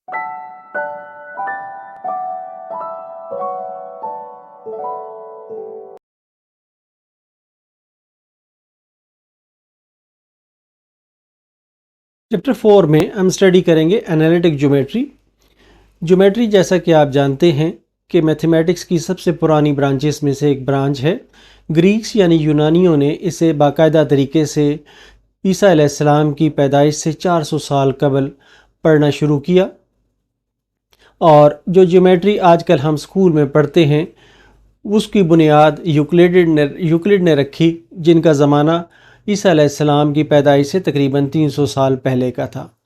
Chapter 4 में हम study करेंगे एनालिटिक ज्योमेट्री। ज्योमेट्री जैसा कि आप जानते हैं कि मैथमेटिक्स की सबसे पुरानी ब्रांचेस में से एक ब्रांच है। ग्रीक्स यानी यूनानियों ने इसे बाकायदा तरीके से ईसा अलैहिस्सलाम की पैदाइश से 400 साल कबल पढ़ना शुरू किया, और जो ज्योमेट्री आजकल हम स्कूल में पढ़ते हैं उसकी बुनियाद यूक्लिड ने रखी, जिनका ज़माना ईसा अलैहिस्सलाम की पैदाइश से तकरीबन 300 साल पहले का था।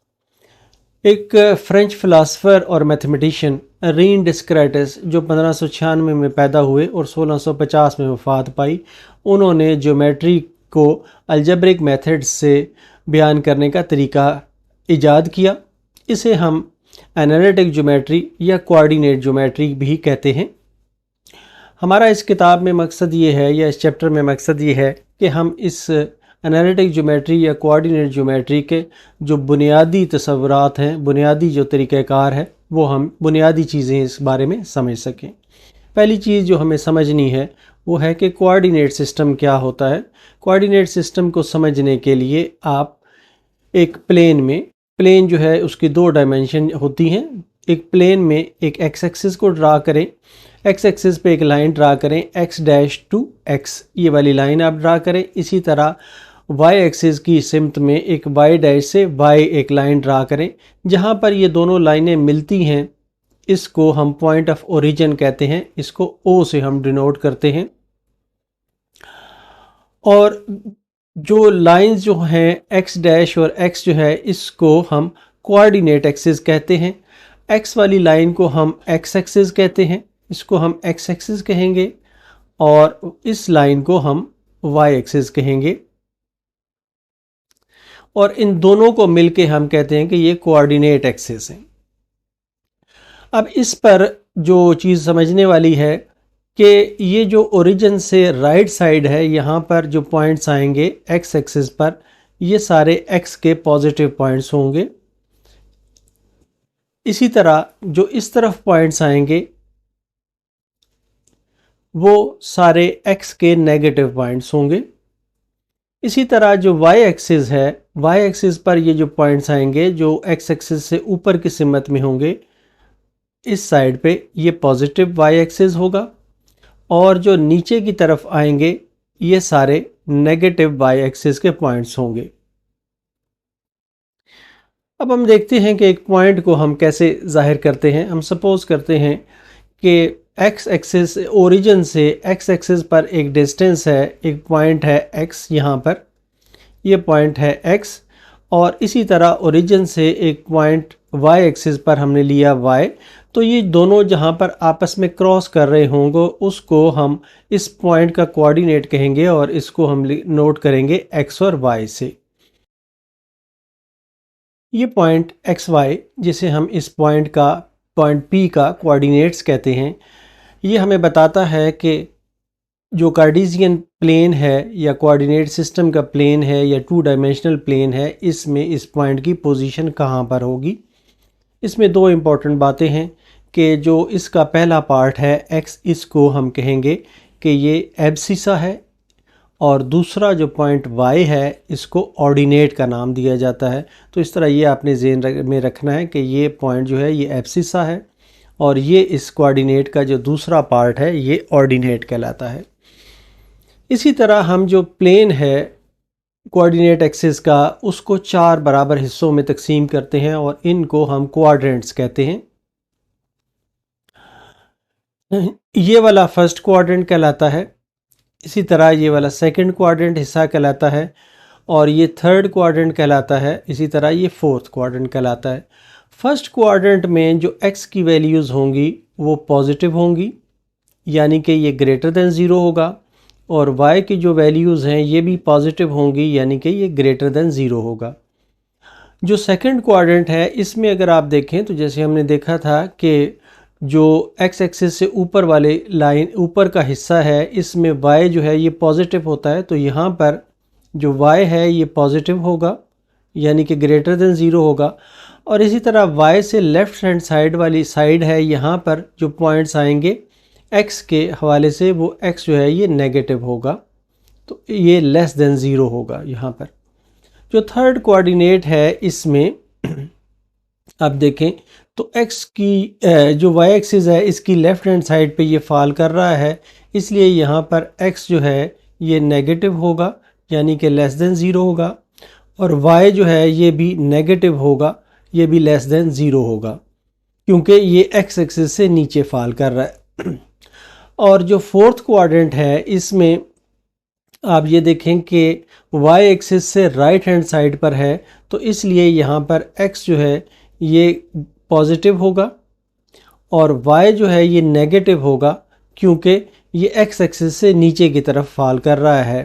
एक फ्रेंच फ़िलासफ़र और मैथमेटिशियन रीन डिस्क्रेटिस जो 1596 में पैदा हुए और 1650 में वफ़ात पाई, उन्होंने ज्योमेट्री को अलजेब्रिक मेथड्स से बयान करने का तरीका ईजाद किया। इसे हम एनालिटिक ज्योमेट्री या कोऑर्डिनेट ज्योमेट्री भी कहते हैं। हमारा इस किताब में मकसद ये है, या इस चैप्टर में मकसद ये है कि हम इस एनालिटिक ज्योमेट्री या कोऑर्डिनेट ज्योमेट्री के जो बुनियादी तस्वुरात हैं, बुनियादी जो तरीक़ाकार है, वो हम बुनियादी चीज़ें इस बारे में समझ सकें। पहली चीज़ जो हमें समझनी है वो है कि कोऑर्डिनेट सिस्टम क्या होता है। कोऑर्डिनेट सिस्टम को समझने के लिए आप एक प्लेन जो है उसकी 2 डायमेंशन होती हैं। एक प्लेन में एक एक्स एक्सिस को ड्रा करें, एक्स एक्सिस पे एक लाइन ड्रा करें, x डैश टू x, ये वाली लाइन आप ड्रा करें। इसी तरह y एक्सिस की सिमत में एक y डैश से y एक लाइन ड्रा करें। जहाँ पर ये दोनों लाइनें मिलती हैं इसको हम पॉइंट ऑफ ओरिजिन कहते हैं, इसको O से हम डिनोट करते हैं। और जो लाइंस जो हैं x डैश और x जो है इसको हम कोऑर्डिनेट एक्सिस कहते हैं। x वाली लाइन को हम x एक्सिस कहते हैं, इसको हम x एक्सिस कहेंगे, और इस लाइन को हम y एक्सिस कहेंगे, और इन दोनों को मिलके हम कहते हैं कि ये कोऑर्डिनेट एक्सिस हैं। अब इस पर जो चीज़ समझने वाली है कि ये जो ओरिजिन से राइट साइड है, यहाँ पर जो पॉइंट्स आएंगे x एक्सिस पर, ये सारे x के पॉजिटिव पॉइंट्स होंगे। इसी तरह जो इस तरफ पॉइंट्स आएंगे वो सारे x के नेगेटिव पॉइंट्स होंगे। इसी तरह जो y एक्सिस है, y एक्सिस पर ये जो पॉइंट्स आएंगे जो x एक्सिस से ऊपर की सिमत में होंगे, इस साइड पे ये पॉजिटिव y एक्सिस होगा, और जो नीचे की तरफ आएंगे ये सारे नेगेटिव y एक्सिस के पॉइंट्स होंगे। अब हम देखते हैं कि एक पॉइंट को हम कैसे जाहिर करते हैं। हम सपोज करते हैं कि x एक्सिस ओरिजिन से x एक्सिस पर एक डिस्टेंस है, एक पॉइंट है x, यहाँ पर ये पॉइंट है x, और इसी तरह ओरिजिन से एक पॉइंट y एक्सिस पर हमने लिया y। तो ये दोनों जहाँ पर आपस में क्रॉस कर रहे होंगे उसको हम इस पॉइंट का कोऑर्डिनेट कहेंगे, और इसको हम नोट करेंगे x और y से। ये पॉइंट xy जिसे हम इस पॉइंट P का कोऑर्डिनेट्स कहते हैं, ये हमें बताता है कि जो कार्टेशियन प्लेन है या कोऑर्डिनेट सिस्टम का प्लेन है या 2 डायमेंशनल प्लेन है, इसमें इस पॉइंट की पोजीशन कहाँ पर होगी। इसमें 2 इम्पॉर्टेंट बातें हैं कि जो इसका पहला पार्ट है x, इसको हम कहेंगे कि ये एब्सिसा है, और दूसरा जो पॉइंट y है इसको ऑर्डिनेट का नाम दिया जाता है। तो इस तरह ये आपने ज़हन में रखना है कि ये पॉइंट जो है ये एब्सिसा है, और ये इस कोऑर्डिनेट का जो दूसरा पार्ट है ये ऑर्डिनेट कहलाता है। इसी तरह हम जो प्लेन है कोऑर्डिनेट एक्सिस का, उसको 4 बराबर हिस्सों में तकसीम करते हैं, और इनको हम क्वाड्रेंट्स कहते हैं। ये वाला फर्स्ट क्वाड्रेंट कहलाता है, इसी तरह ये वाला सेकंड क्वाड्रेंट हिस्सा कहलाता है, और ये थर्ड क्वाड्रेंट कहलाता है, इसी तरह ये फोर्थ क्वाड्रेंट कहलाता है। फर्स्ट क्वाड्रेंट में जो x की वैल्यूज़ होंगी वो पॉजिटिव होंगी, यानी कि ये ग्रेटर दैन 0 होगा, और y की जो वैल्यूज़ हैं ये भी पॉजिटिव होंगी, यानी कि ये ग्रेटर दैन 0 होगा। जो सेकंड क्वाड्रेंट है इसमें अगर आप देखें तो जैसे हमने देखा था कि जो x एक्सिस से ऊपर वाले लाइन ऊपर का हिस्सा है इसमें y जो है ये पॉजिटिव होता है, तो यहाँ पर जो y है ये पॉजिटिव होगा, यानी कि ग्रेटर देन 0 होगा। और इसी तरह y से लेफ़्ट हैंड साइड वाली साइड है, यहाँ पर जो पॉइंट्स आएंगे x के हवाले से, वो x जो है ये नेगेटिव होगा, तो ये लेस देन 0 होगा। यहाँ पर जो थर्ड कोऑर्डिनेट है इसमें आप देखें तो x की जो y एक्सिस है इसकी लेफ़्ट हैंड साइड पे ये फॉल कर रहा है, इसलिए यहाँ पर x जो है ये नेगेटिव होगा, यानी कि लेस देन 0 होगा। और y जो है ये भी नेगेटिव होगा, ये भी लेस देन 0 होगा, क्योंकि ये x एक्सिस से नीचे फॉल कर रहा है। और जो फोर्थ क्वाड्रेंट है इसमें आप ये देखें कि y एक्सिस से राइट हैंड साइड पर है, तो इसलिए यहाँ पर x जो है ये पॉजिटिव होगा और y जो है ये नेगेटिव होगा, क्योंकि ये x एक्सिस से नीचे की तरफ फॉल कर रहा है।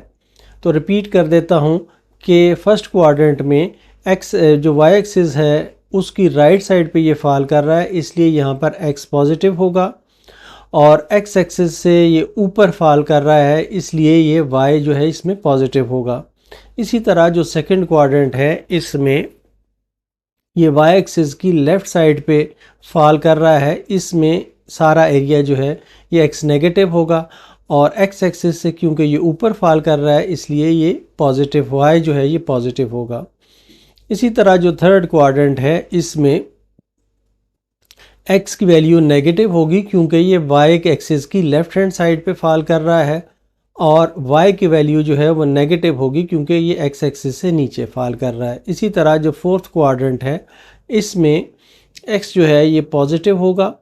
तो रिपीट कर देता हूँ कि फर्स्ट क्वाड्रेंट में x जो y एक्सिस है उसकी राइट साइड पे ये फॉल कर रहा है, इसलिए यहाँ पर x पॉजिटिव होगा। और x एक्सिस से ये ऊपर फॉल कर रहा है, इसलिए ये y जो है इसमें पॉजिटिव होगा। इसी तरह जो सेकंड क्वाड्रेंट है इसमें ये y एक्सिस की लेफ़्ट साइड पे फॉल कर रहा है, इसमें सारा एरिया जो है ये x नेगेटिव होगा। और x एक्सिस से क्योंकि ये ऊपर फॉल कर रहा है, इसलिए ये पॉजिटिव y जो है ये पॉजिटिव होगा। इसी तरह जो थर्ड क्वाड्रेंट है इसमें x की वैल्यू नेगेटिव होगी, क्योंकि ये y के एक्सिस की लेफ़्ट हैंड साइड पे फॉल कर रहा है, और y की वैल्यू जो है वो नेगेटिव होगी, क्योंकि ये x एक्सिस से नीचे फॉल कर रहा है। इसी तरह जो फोर्थ क्वाड्रेंट है इसमें x जो है ये पॉजिटिव होगा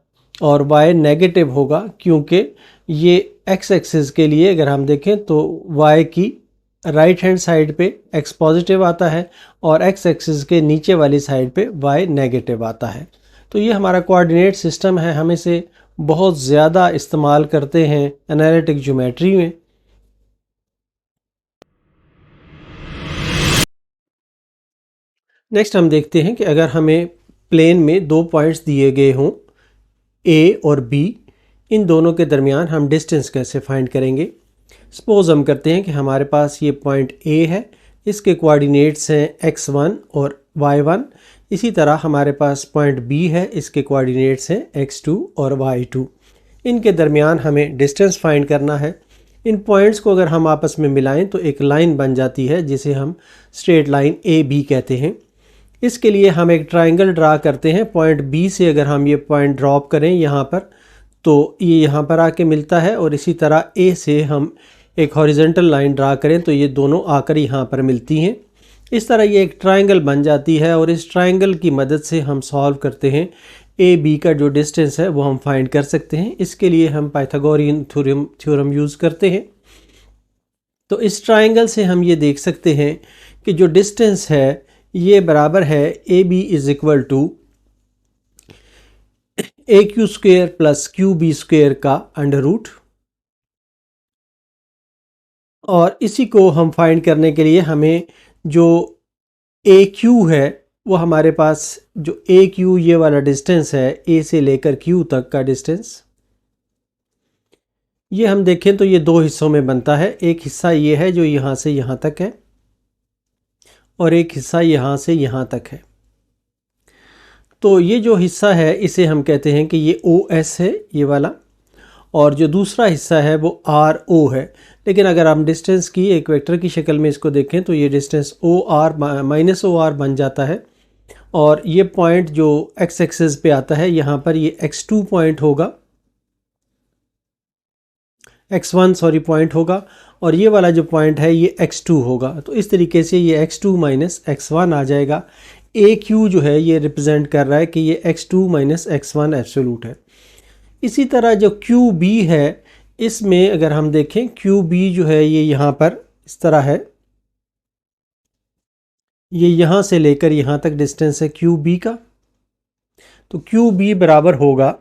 और y नेगेटिव होगा, क्योंकि ये x एक्सिस के लिए अगर हम देखें तो y की राइट हैंड साइड पे x पॉजिटिव आता है और x एक्सिस के नीचे वाली साइड पे y नेगेटिव आता है। तो ये हमारा कोऑर्डिनेट सिस्टम है, हम इसे बहुत ज़्यादा इस्तेमाल करते हैं एनालिटिक ज्योमेट्री में। नेक्स्ट हम देखते हैं कि अगर हमें प्लेन में दो पॉइंट्स दिए गए हों A और B, इन दोनों के दरमियान हम डिस्टेंस कैसे फाइंड करेंगे। सपोज़ हम करते हैं कि हमारे पास ये पॉइंट A है, इसके कोऑर्डिनेट्स हैं x1 और y1। इसी तरह हमारे पास पॉइंट B है, इसके कोऑर्डिनेट्स हैं x2 और y2। इनके दरमियान हमें डिस्टेंस फाइंड करना है। इन पॉइंट्स को अगर हम आपस में मिलाएं तो एक लाइन बन जाती है जिसे हम स्ट्रेट लाइन AB कहते हैं। इसके लिए हम एक ट्रायंगल ड्रा करते हैं। पॉइंट B से अगर हम ये पॉइंट ड्रॉप करें यहाँ पर, तो ये यहाँ पर आके मिलता है, और इसी तरह A से हम एक हॉरिजॉन्टल लाइन ड्रा करें तो ये दोनों आकर यहाँ पर मिलती हैं। इस तरह ये एक ट्रायंगल बन जाती है, और इस ट्रायंगल की मदद से हम सॉल्व करते हैं AB का जो डिस्टेंस है वो हम फाइंड कर सकते हैं। इसके लिए हम पाइथागोरियन थ्योरम यूज़ करते हैं। तो इस ट्रायंगल से हम ये देख सकते हैं कि जो डिस्टेंस है ये बराबर है AB is equal to AQ square plus QB square का अंडर रूट। और इसी को हम फाइंड करने के लिए हमें जो AQ है वो हमारे पास जो AQ ये वाला डिस्टेंस है A से लेकर Q तक का डिस्टेंस, ये हम देखें तो ये दो हिस्सों में बनता है। एक हिस्सा ये है जो यहाँ से यहाँ तक है, और एक हिस्सा यहाँ से यहाँ तक है। तो ये जो हिस्सा है इसे हम कहते हैं कि ये OS है ये वाला, और जो दूसरा हिस्सा है वो RO है। लेकिन अगर हम डिस्टेंस की एक वेक्टर की शक्ल में इसको देखें तो ये डिस्टेंस OR माइनस OR बन जाता है, और ये पॉइंट जो x एक्सिस पे आता है यहाँ पर ये x2 पॉइंट होगा, x1 सॉरी पॉइंट होगा, और ये वाला जो पॉइंट है ये x2 होगा। तो इस तरीके से ये x2 माइनस x1 आ जाएगा। AQ जो है ये रिप्रेजेंट कर रहा है कि ये x2 माइनस x1 एब्सोल्यूट है। इसी तरह जो QB है इसमें अगर हम देखें QB जो है ये यहाँ पर इस तरह है, ये यहाँ से लेकर यहाँ तक डिस्टेंस है QB का। तो QB बराबर होगा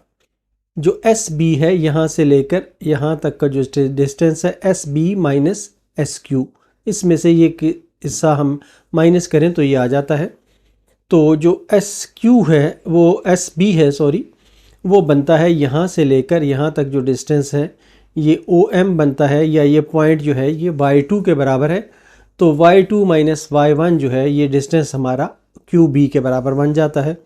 जो SB है यहाँ से लेकर यहाँ तक का जो डिस्टेंस है SB माइनस SQ। इसमें से ये हिस्सा हम माइनस करें तो ये आ जाता है। तो जो SQ है वो SB है सॉरी, वो बनता है यहाँ से लेकर यहाँ तक जो डिस्टेंस है ये OM बनता है, या ये पॉइंट जो है ये y2 के बराबर है। तो y2 माइनस y1 जो है ये डिस्टेंस हमारा QB के बराबर बन जाता है।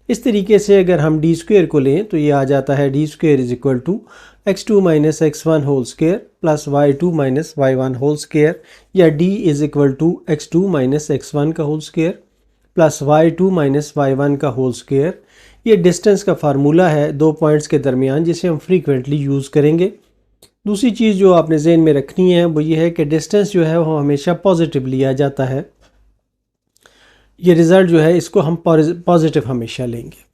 इस तरीके से अगर हम डी स्क्वेयर को लें तो ये आ जाता है D square is equal to x2 minus x1 whole square plus y2 minus y1 whole square, या d is equal to x2 minus x1 का whole square plus y2 minus y1 का होल स्क्वेयर। ये distance का formula है दो points के दरमियान, जिसे हम फ्रीक्वेंटली यूज़ करेंगे। दूसरी चीज़ जो आपने ज़हन में रखनी है वो ये है कि डिस्टेंस जो है वो हमेशा पॉजिटिव लिया जाता है। ये रिज़ल्ट जो है इसको हम पॉजिटिव हमेशा लेंगे।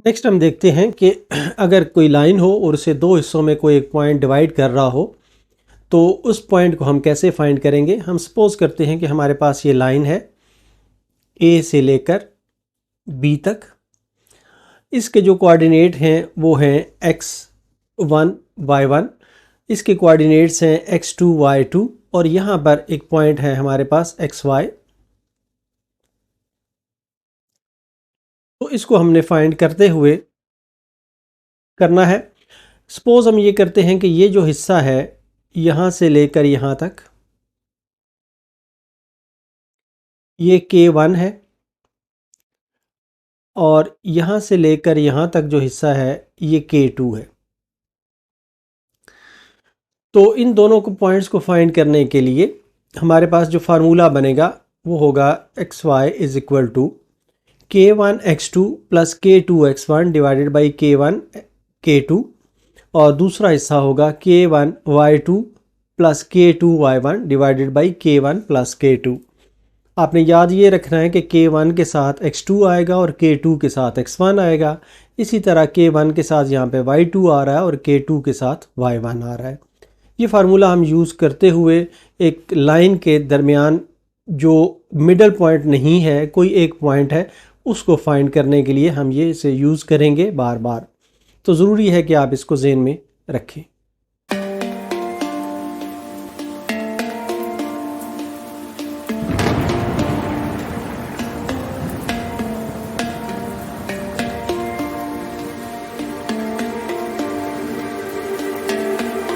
नेक्स्ट हम देखते हैं कि अगर कोई लाइन हो और उसे दो हिस्सों में कोई एक पॉइंट डिवाइड कर रहा हो तो उस पॉइंट को हम कैसे फाइंड करेंगे। हम सपोज करते हैं कि हमारे पास ये लाइन है ए से लेकर बी तक। इसके जो कोऑर्डिनेट हैं वो हैं x1 y1, इसके कोऑर्डिनेट्स हैं x2 y2, और यहाँ पर एक पॉइंट है हमारे पास xy। तो इसको हमने फाइंड करते हुए करना है। सपोज हम ये करते हैं कि ये जो हिस्सा है यहाँ से लेकर यहाँ तक ये K1 है, और यहाँ से लेकर यहाँ तक जो हिस्सा है ये K2 है। तो इन दोनों को पॉइंट्स को फाइंड करने के लिए हमारे पास जो फार्मूला बनेगा वो होगा xy is equal to K1 x2 plus K2 x1 divided by K1 K2, और दूसरा हिस्सा होगा K1 y2 plus K2 y1 divided by K1 plus K2। आपने याद ये रखना है कि K1 के साथ x2 आएगा और K2 के साथ x1 आएगा। इसी तरह K1 के साथ यहाँ पे y2 आ रहा है और K2 के साथ y1 आ रहा है। ये फार्मूला हम यूज़ करते हुए एक लाइन के दरमियान जो मिडल पॉइंट नहीं है, कोई एक पॉइंट है, उसको फाइंड करने के लिए हम ये इसे यूज़ करेंगे बार बार। तो ज़रूरी है कि आप इसको ज़हन में रखें।